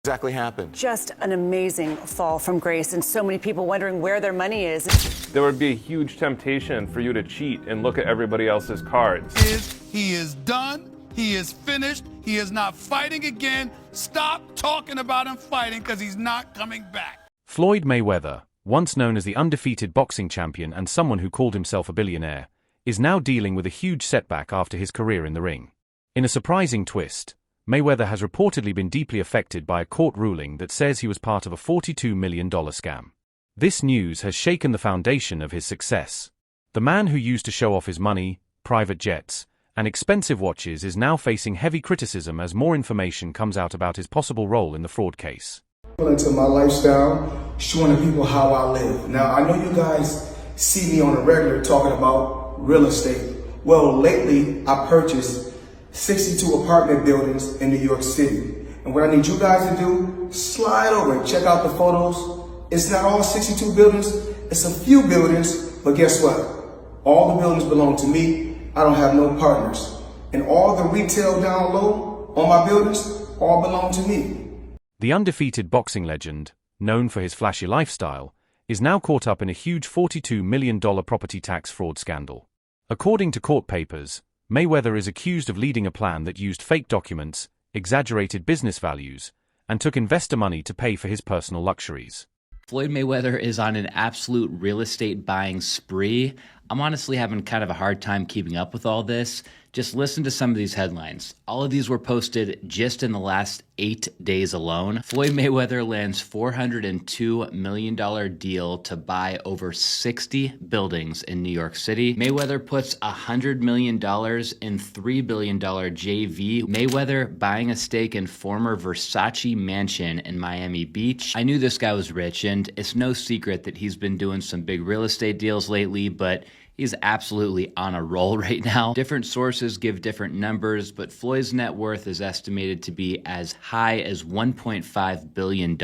Exactly happened? Just an amazing fall from grace, and so many people wondering where their money is. There would be a huge temptation for you to cheat and look at everybody else's cards. He is done. He is finished. He is not fighting again. Stop talking about him fighting because he's not coming back. Floyd Mayweather, once known as the undefeated boxing champion and someone who called himself a billionaire, is now dealing with a huge setback after his career in the ring. In a surprising twist, Mayweather has reportedly been deeply affected by a court ruling that says he was part of a $42 million scam. This news has shaken the foundation of his success. The man who used to show off his money, private jets, and expensive watches is now facing heavy criticism as more information comes out about his possible role in the fraud case. Into my lifestyle, showing the people how I live. Now, I know you guys see me on a regular talking about real estate. Well, lately, I purchased 62 apartment buildings in New York City. And what I need you guys to do, slide over and check out the photos. It's not all 62 buildings, it's a few buildings, but guess what? All the buildings belong to me. I don't have no partners. And all the retail down low on my buildings all belong to me. The undefeated boxing legend, known for his flashy lifestyle, is now caught up in a huge $42 million property tax fraud scandal. According to court papers, Mayweather is accused of leading a plan that used fake documents, exaggerated business values, and took investor money to pay for his personal luxuries. Floyd Mayweather is on an absolute real estate buying spree. I'm honestly having kind of a hard time keeping up with all this. Just listen to some of these headlines. All of these were posted just in the last 8 days alone. Floyd Mayweather lands $402 million deal to buy over 60 buildings in New York City. Mayweather puts $100 million in $3 billion JV. Mayweather buying a stake in former Versace mansion in Miami Beach. I knew this guy was rich, and it's no secret that he's been doing some big real estate deals lately, but he's absolutely on a roll right now. Different sources give different numbers, but Floyd's net worth is estimated to be as high as $1.5 billion,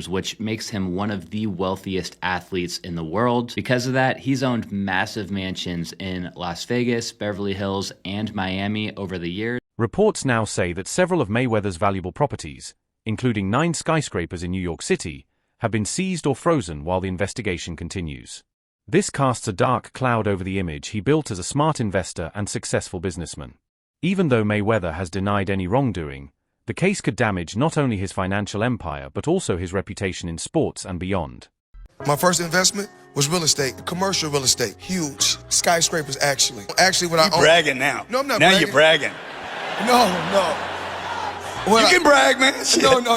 which makes him one of the wealthiest athletes in the world. Because of that, he's owned massive mansions in Las Vegas, Beverly Hills, and Miami over the years. Reports now say that several of Mayweather's valuable properties, including 9 skyscrapers in New York City, have been seized or frozen while the investigation continues. This casts a dark cloud over the image he built as a smart investor and successful businessman. Even though Mayweather has denied any wrongdoing, the case could damage not only his financial empire but also his reputation in sports and beyond. My first investment was real estate, commercial real estate, huge skyscrapers actually. Actually, what I own. You're bragging now. No, I'm not now bragging. You're bragging. No. You can brag, man.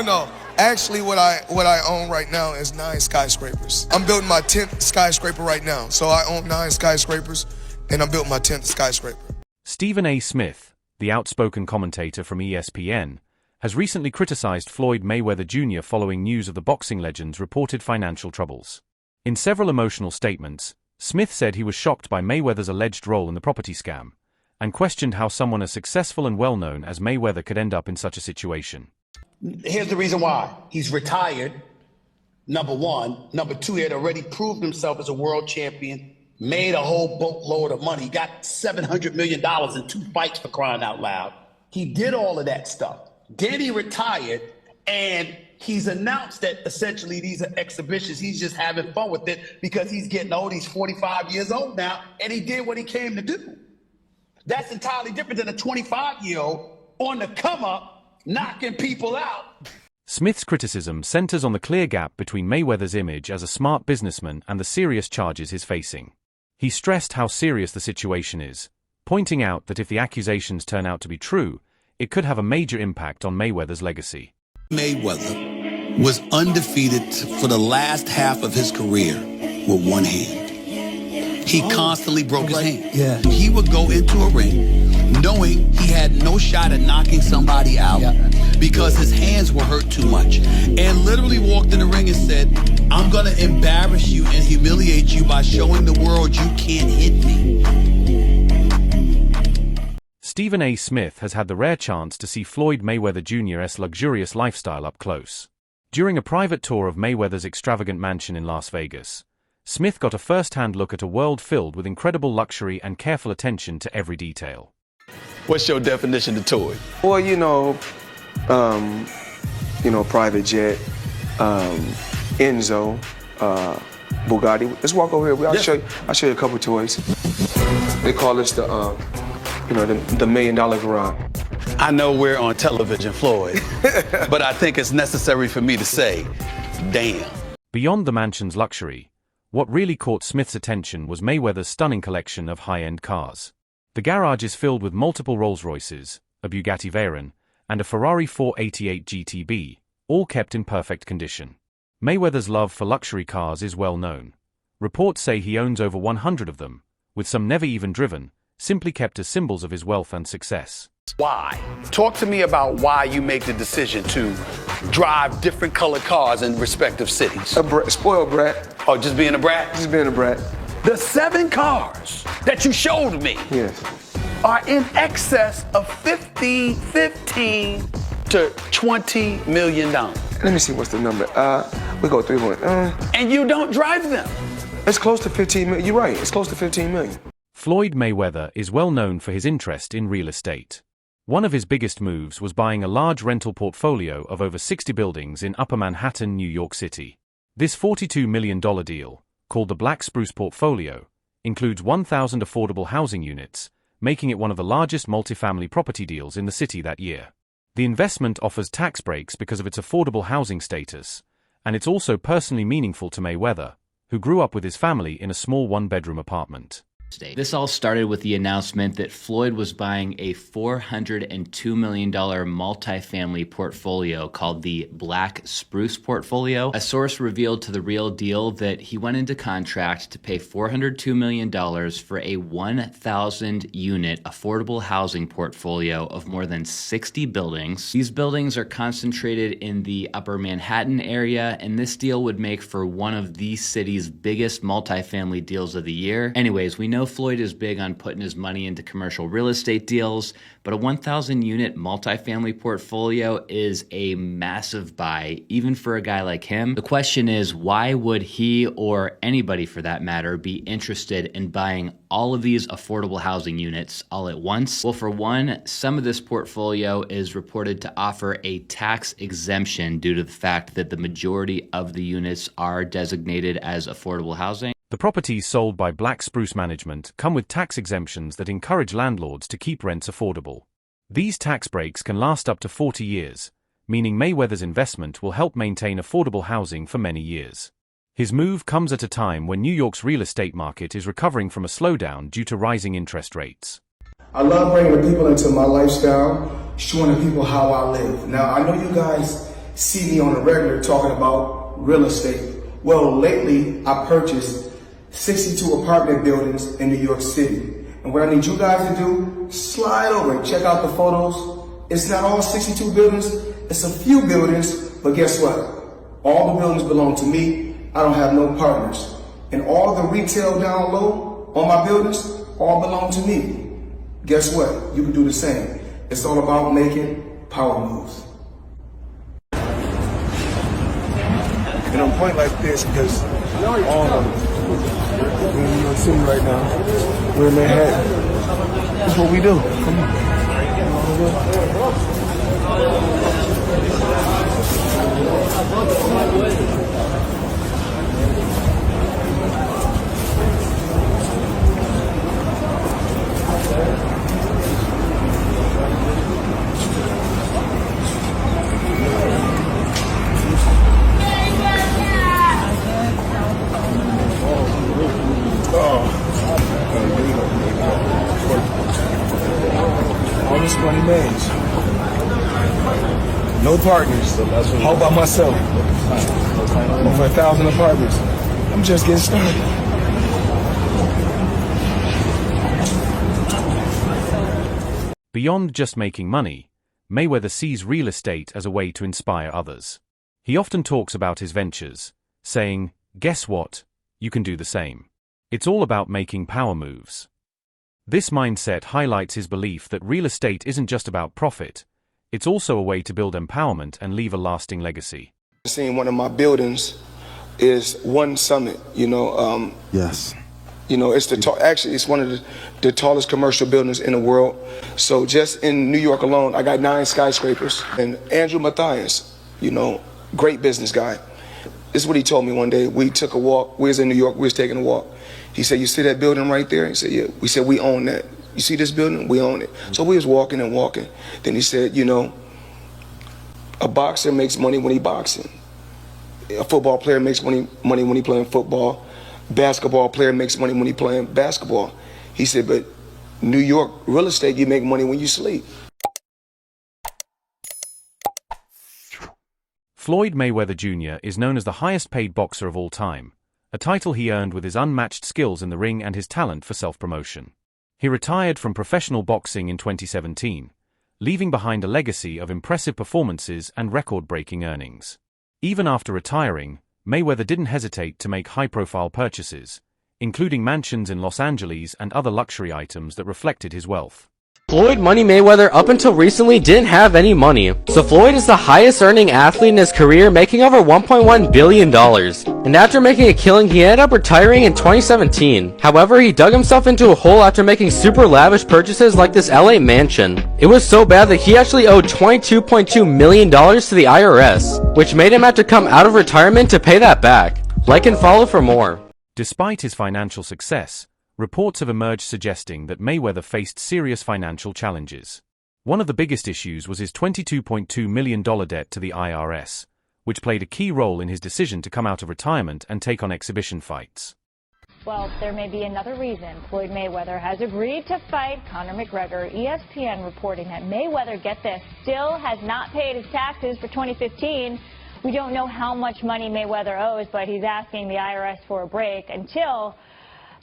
No. Actually, what I own right now is 9 skyscrapers. I'm building my 10th skyscraper right now. So I own 9 skyscrapers, and I'm building my 10th skyscraper. Stephen A. Smith, the outspoken commentator from ESPN, has recently criticized Floyd Mayweather Jr. following news of the boxing legend's reported financial troubles. In several emotional statements, Smith said he was shocked by Mayweather's alleged role in the property scam, and questioned how someone as successful and well-known as Mayweather could end up in such a situation. Here's the reason why. He's retired, number one. Number two, he had already proved himself as a world champion, made a whole boatload of money. He got $700 million in 2 fights, for crying out loud. He did all of that stuff. Then he retired, and he's announced that essentially these are exhibitions. He's just having fun with it because he's getting old. He's 45 years old now, and he did what he came to do. That's entirely different than a 25-year-old on the come up, knocking people out. Smith's criticism centers on the clear gap between Mayweather's image as a smart businessman and the serious charges he's facing. He stressed how serious the situation is, pointing out that if the accusations turn out to be true, it could have a major impact on Mayweather's legacy. Mayweather was undefeated for the last half of his career with one hand. He constantly broke his hand. Yeah. He would go into a ring knowing he had no shot at knocking somebody out because his hands were hurt too much, and literally walked in the ring and said, I'm going to embarrass you and humiliate you by showing the world you can't hit me. Stephen A. Smith has had the rare chance to see Floyd Mayweather Jr.'s luxurious lifestyle up close. During a private tour of Mayweather's extravagant mansion in Las Vegas, Smith got a first-hand look at a world filled with incredible luxury and careful attention to every detail. What's your definition of toy? Well, you know, private jet, Enzo, Bugatti. Let's walk over here. I'll show you a couple toys. They call this the $1 million garage. I know we're on television, Floyd, but I think it's necessary for me to say, damn. Beyond the mansion's luxury, what really caught Smith's attention was Mayweather's stunning collection of high-end cars. The garage is filled with multiple Rolls-Royces, a Bugatti Veyron, and a Ferrari 488 GTB, all kept in perfect condition. Mayweather's love for luxury cars is well known. Reports say he owns over 100 of them, with some never even driven, simply kept as symbols of his wealth and success. Why? Talk to me about why you make the decision to drive different colored cars in respective cities. Spoiled brat. Oh, just being a brat? Just being a brat. The 7 cars that you showed me are in excess of $15 to $20 million. Let me see what's the number. We go 3 1. And you don't drive them. It's close to 15 million. You're right. It's close to 15 million. Floyd Mayweather is well known for his interest in real estate. One of his biggest moves was buying a large rental portfolio of over 60 buildings in Upper Manhattan, New York City. This $42 million deal, called the Black Spruce Portfolio, includes 1,000 affordable housing units, making it one of the largest multifamily property deals in the city that year. The investment offers tax breaks because of its affordable housing status, and it's also personally meaningful to Mayweather, who grew up with his family in a small one-bedroom apartment. This all started with the announcement that Floyd was buying a $402 million multifamily portfolio called the Black Spruce Portfolio. A source revealed to The Real Deal that he went into contract to pay $402 million for a 1,000-unit affordable housing portfolio of more than 60 buildings. These buildings are concentrated in the Upper Manhattan area, and this deal would make for one of the city's biggest multifamily deals of the year. Anyways, we know Floyd is big on putting his money into commercial real estate deals, but a 1,000-unit multifamily portfolio is a massive buy, even for a guy like him. The question is, why would he, or anybody for that matter, be interested in buying all of these affordable housing units all at once? Well, for one, some of this portfolio is reported to offer a tax exemption due to the fact that the majority of the units are designated as affordable housing. The properties sold by Black Spruce Management come with tax exemptions that encourage landlords to keep rents affordable. These tax breaks can last up to 40 years, meaning Mayweather's investment will help maintain affordable housing for many years. His move comes at a time when New York's real estate market is recovering from a slowdown due to rising interest rates. I love bringing the people into my lifestyle, showing the people how I live. Now, I know you guys see me on a regular talking about real estate. Well, lately, I purchased 62 apartment buildings in New York City. And what I need you guys to do, slide over and check out the photos. It's not all 62 buildings, it's a few buildings, but guess what? All the buildings belong to me. I don't have no partners. And all the retail down low on my buildings all belong to me. Guess what? You can do the same. It's all about making power moves. And I'm pointing like this because all of them. We're in New York City right now. We're in Manhattan. That's what we do. Come on. All this money made. No partners. All by myself. Over 1,000 apartments. I'm just getting started. Beyond just making money, Mayweather sees real estate as a way to inspire others. He often talks about his ventures, saying, "Guess what? You can do the same." It's all about making power moves. This mindset highlights his belief that real estate isn't just about profit, it's also a way to build empowerment and leave a lasting legacy. Seeing one of my buildings is One Summit, Yes. Actually, it's one of the tallest commercial buildings in the world. So just in New York alone, I got 9 skyscrapers. And Andrew Mathias, you know, great business guy. This is what he told me one day. We took a walk. We was in New York. We was taking a walk. He said, "You see that building right there?" He said, "Yeah." We said, "We own that. You see this building? We own it." So we was walking and walking. Then he said, "You know, a boxer makes money when he boxing. A football player makes money when he playing football. Basketball player makes money when he playing basketball." He said, "But New York real estate, you make money when you sleep." Floyd Mayweather Jr. is known as the highest-paid boxer of all time, a title he earned with his unmatched skills in the ring and his talent for self-promotion. He retired from professional boxing in 2017, leaving behind a legacy of impressive performances and record-breaking earnings. Even after retiring, Mayweather didn't hesitate to make high-profile purchases, including mansions in Los Angeles and other luxury items that reflected his wealth. Floyd Money Mayweather up until recently didn't have any money, so Floyd is the highest earning athlete in his career, making over $1.1 billion. And after making a killing, he ended up retiring in 2017. However, he dug himself into a hole after making super lavish purchases like this LA mansion. It was so bad that he actually owed $22.2 million to the IRS, which made him have to come out of retirement to pay that back. Like and follow for more. Despite his financial success, reports have emerged suggesting that Mayweather faced serious financial challenges. One of the biggest issues was his $22.2 million debt to the IRS, which played a key role in his decision to come out of retirement and take on exhibition fights. Well, there may be another reason Floyd Mayweather has agreed to fight Conor McGregor. ESPN reporting that Mayweather, get this, still has not paid his taxes for 2015. We don't know how much money Mayweather owes, but he's asking the IRS for a break until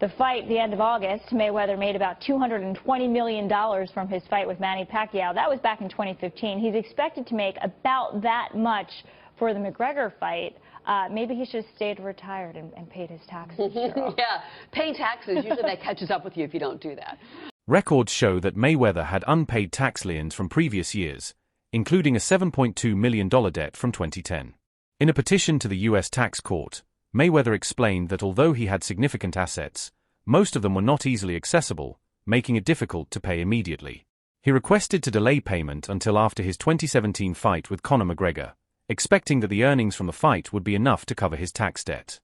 the fight, the end of August. Mayweather made about $220 million from his fight with Manny Pacquiao. That was back in 2015. He's expected to make about that much for the McGregor fight. Maybe he should have stayed retired and paid his taxes. Yeah, pay taxes. Usually that catches up with you if you don't do that. Records show that Mayweather had unpaid tax liens from previous years, including a $7.2 million debt from 2010. In a petition to the U.S. tax court, Mayweather explained that although he had significant assets, most of them were not easily accessible, making it difficult to pay immediately. He requested to delay payment until after his 2017 fight with Conor McGregor, expecting that the earnings from the fight would be enough to cover his tax debt.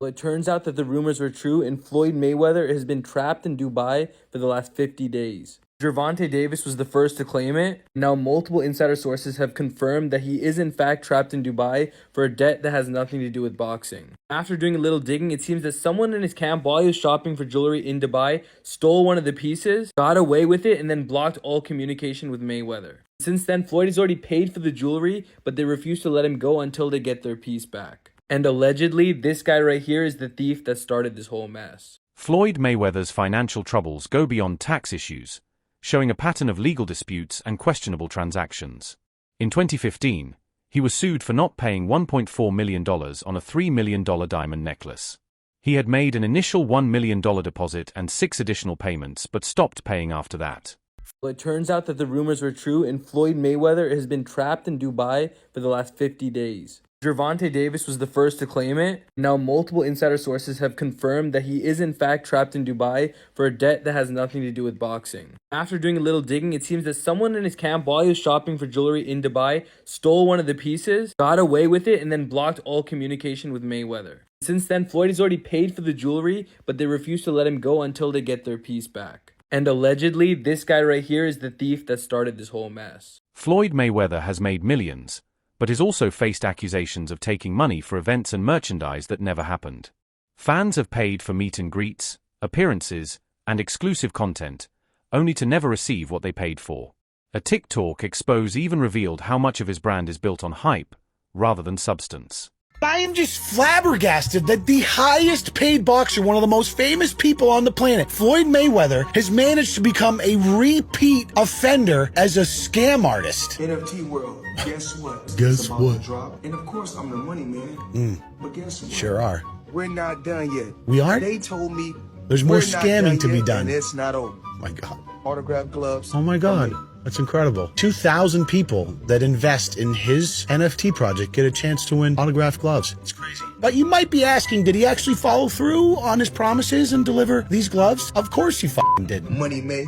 Well, it turns out that the rumors were true, and Floyd Mayweather has been trapped in Dubai for the last 50 days. Gervonta Davis was the first to claim it. Now multiple insider sources have confirmed that he is in fact trapped in Dubai for a debt that has nothing to do with boxing. After doing a little digging, it seems that someone in his camp, while he was shopping for jewelry in Dubai, stole one of the pieces, got away with it, and then blocked all communication with Mayweather. Since then, Floyd has already paid for the jewelry, but they refuse to let him go until they get their piece back. And allegedly, this guy right here is the thief that started this whole mess. Floyd Mayweather's financial troubles go beyond tax issues, showing a pattern of legal disputes and questionable transactions. In 2015, he was sued for not paying $1.4 million on a $3 million diamond necklace. He had made an initial $1 million deposit and 6 additional payments but stopped paying after that. Well, it turns out that the rumors were true, and Floyd Mayweather has been trapped in Dubai for the last 50 days. Gervonta Davis was the first to claim it. Now multiple insider sources have confirmed that he is in fact trapped in Dubai for a debt that has nothing to do with boxing. After doing a little digging, it seems that someone in his camp, while he was shopping for jewelry in Dubai, stole one of the pieces, got away with it, and then blocked all communication with Mayweather. Since then, Floyd has already paid for the jewelry, but they refuse to let him go until they get their piece back. And allegedly, this guy right here is the thief that started this whole mess. Floyd Mayweather has made millions, but has also faced accusations of taking money for events and merchandise that never happened. Fans have paid for meet and greets, appearances, and exclusive content, only to never receive what they paid for. A TikTok expose even revealed how much of his brand is built on hype, rather than substance. I am just flabbergasted that the highest paid boxer, one of the most famous people on the planet, Floyd Mayweather, has managed to become a repeat offender as a scam artist. NFT world, guess what? Guess what? Drop. And of course, I'm the money man. But guess what? Sure are. We're not done yet. We aren't? They told me there's more scamming to be done. And it's not over. My God. Autograph gloves. Oh my God. That's incredible. 2,000 people that invest in his NFT project get a chance to win autographed gloves. It's crazy. But you might be asking, did he actually follow through on his promises and deliver these gloves? Of course he f***ing didn't. Money May,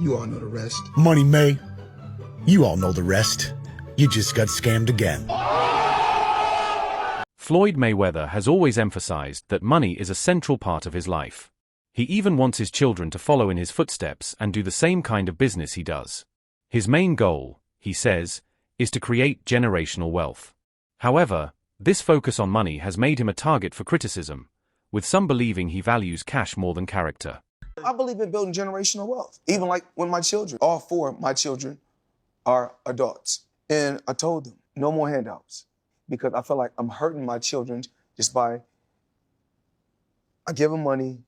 you all know the rest. Money May, you all know the rest. You just got scammed again. Floyd Mayweather has always emphasized that money is a central part of his life. He even wants his children to follow in his footsteps and do the same kind of business he does. His main goal, he says, is to create generational wealth. However, this focus on money has made him a target for criticism, with some believing he values cash more than character. I believe in building generational wealth. Even like when my children, all four of my children are adults. And I told them, no more handouts. Because I feel like I'm hurting my children just by, I give them money,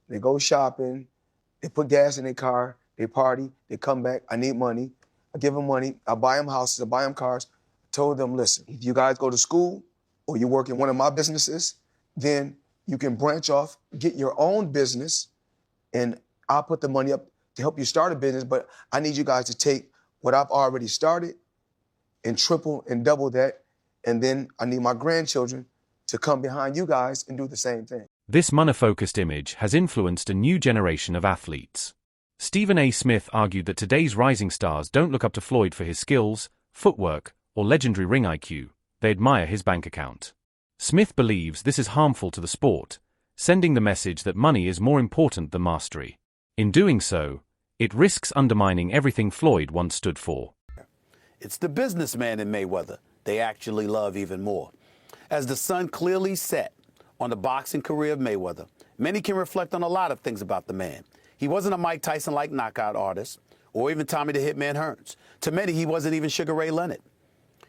they go shopping, they put gas in their car, they party, they come back, I need money. I give them money, I buy them houses, I buy them cars. I told them, listen, if you guys go to school or you work in one of my businesses, then you can branch off, get your own business, and I'll put the money up to help you start a business, but I need you guys to take what I've already started and triple and double that, and then I need my grandchildren to come behind you guys and do the same thing. This money-focused image has influenced a new generation of athletes. Stephen A. Smith argued that today's rising stars don't look up to Floyd for his skills, footwork, or legendary ring IQ, they admire his bank account. Smith believes this is harmful to the sport, sending the message that money is more important than mastery. In doing so, it risks undermining everything Floyd once stood for. It's the businessman in Mayweather they actually love even more. As the sun clearly set on the boxing career of Mayweather, many can reflect on a lot of things about the man. He wasn't a Mike Tyson-like knockout artist, or even Tommy the Hitman Hearns. To many, he wasn't even Sugar Ray Leonard.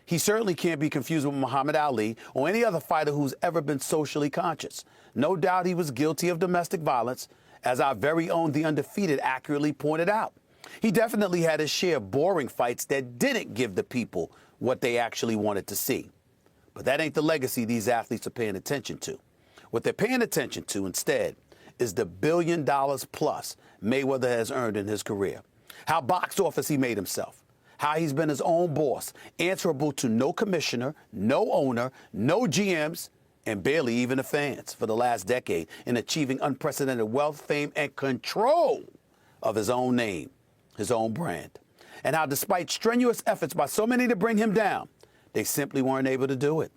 He certainly can't be confused with Muhammad Ali or any other fighter who's ever been socially conscious. No doubt he was guilty of domestic violence, as our very own The Undefeated accurately pointed out. He definitely had his share of boring fights that didn't give the people what they actually wanted to see. But that ain't the legacy these athletes are paying attention to. What they're paying attention to instead is the $1 billion plus Mayweather has earned in his career. How box office he made himself. How he's been his own boss, answerable to no commissioner, no owner, no GMs, and barely even the fans for the last decade in achieving unprecedented wealth, fame, and control of his own name, his own brand. And how despite strenuous efforts by so many to bring him down, they simply weren't able to do it.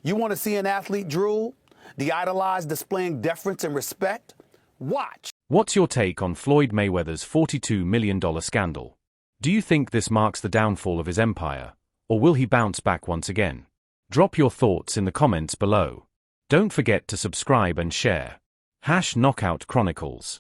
You want to see an athlete drool? The idolized displaying deference and respect? Watch. What's your take on Floyd Mayweather's $42 million scandal? Do you think this marks the downfall of his empire, or will he bounce back once again? Drop your thoughts in the comments below. Don't forget to subscribe and share. #Knockout Chronicles